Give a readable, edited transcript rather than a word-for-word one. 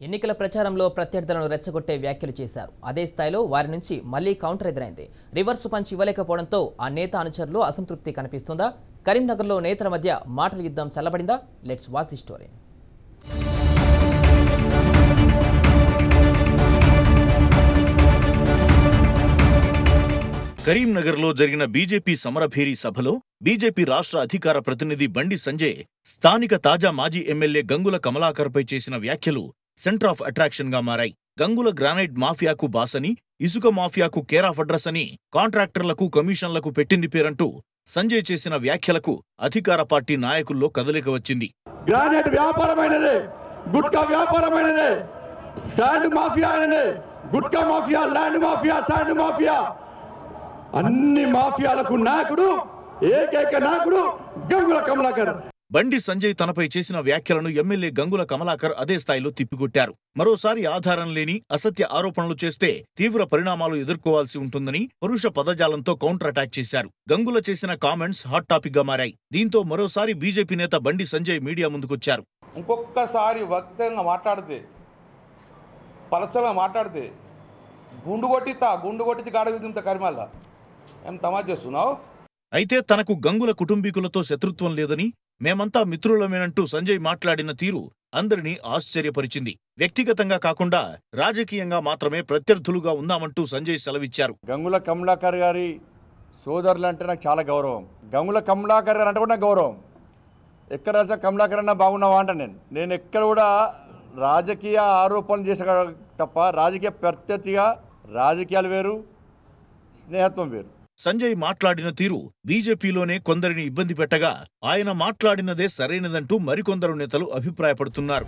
ఎన్నికల ప్రచారంలో ప్రత్యర్థులను రెచ్చగొట్టే వ్యాఖ్యలు చేశారు. అదే స్థాయిలో వారి నుంచి మళ్లీ కౌంటర్ ఎదురైంది. రివర్స్ పంచ్ ఇవ్వలేకపోవడంతో ఆ నేత అనుచరులు అసంతృప్తి కనిపిస్తుందా? కరీంనగర్లో నేతల మధ్య మాటల యుద్ధం చల్లబడిందా? Let's watch the story. కరీంనగర్లో జరిగిన బీజేపీ సమరభేరీ సభలో బీజేపీ రాష్ట్ర అధికార ప్రతినిధి బండి సంజయ్ స్థానిక తాజా మాజీ ఎమ్మెల్యే గంగుల కమలాకర్పై చేసిన వ్యాఖ్యలు సెంటర్ ఆఫ్ అట్రాక్షన్ గా మారాయి. గంగుల గ్రానైట్ మాఫియాకు బాసని, ఇసుక మాఫియాకు కేర్ ఆఫ్ అడ్రస్ అని, కాంట్రాక్టర్లకు కమిషన్లకు పెట్టింది పేరంటూ సంజయ్ చేసిన వ్యాఖ్యలకు అధికార పార్టీ నాయకుల్లో కదలిక వచ్చింది. గ్రానైట్ వ్యాపారమైనదే, గుట్కా వ్యాపారమైనదే, శాండ్ మాఫియా అనేది, gutka mafia, land mafia, sand mafia, అన్ని మాఫియాలకు నాయకుడు, ఏకైక నాయకుడు గంగుల కమలాకర్. బండి సంజయ్ తనపై చేసిన వ్యాఖ్యలను ఎమ్మెల్యే గంగుల కమలాకర్ అదే స్థాయిలో తిప్పికొట్టారు. మరోసారి ఆధారం లేని అసత్య ఆరోపణలు చేస్తే తీవ్ర పరిణామాలు ఎదుర్కోవాల్సి ఉంటుందని పరుష పదజాలంతో కౌంటర్ అటాక్ చేశారు. గంగుల చేసిన కామెంట్స్ హాట్ టాపిక్ గా మారాయి. దీంతో మరోసారి బీజేపీ నేత బండి సంజయ్ మీడియా ముందుకొచ్చారు. ఇంకొకసారి వ్యక్తంగా మాట్లాడితే, పలసగా మాట్లాడితే గుండు కొట్టి గాడ విధింత కరిమల్లా ఏం తమాషా చేస్తున్నావు? అయితే తనకు గంగుల కుటుంబీకులతో శత్రుత్వం లేదని, మేమంతా మిత్రులమేనంటూ సంజయ్ మాట్లాడిన తీరు అందరినీ ఆశ్చర్యపరిచింది. వ్యక్తిగతంగా కాకుండా రాజకీయంగా మాత్రమే ప్రత్యర్థులుగా ఉన్నామంటూ సంజయ్ సెలవిచ్చారు. గంగుల కమలాకర్ గారి సోదరులు అంటే నాకు చాలా గౌరవం. గంగుల కమలాకర్ గారు అంటే కూడా నాకు గౌరవం. ఎక్కడ కమలాకర్ అన్నా బాగున్నావా అంట. నేను ఎక్కడ కూడా రాజకీయ ఆరోపణలు చేసే తప్ప రాజకీయ ప్రత్యర్థిగా రాజకీయాలు వేరు, స్నేహత్వం వేరు. సంజయ్ మాట్లాడిన తీరు బీజేపీలోనే కొందరిని ఇబ్బంది పెట్టగా ఆయన మాట్లాడినదే సరైనదంటూ మరికొందరు నేతలు అభిప్రాయపడుతున్నారు.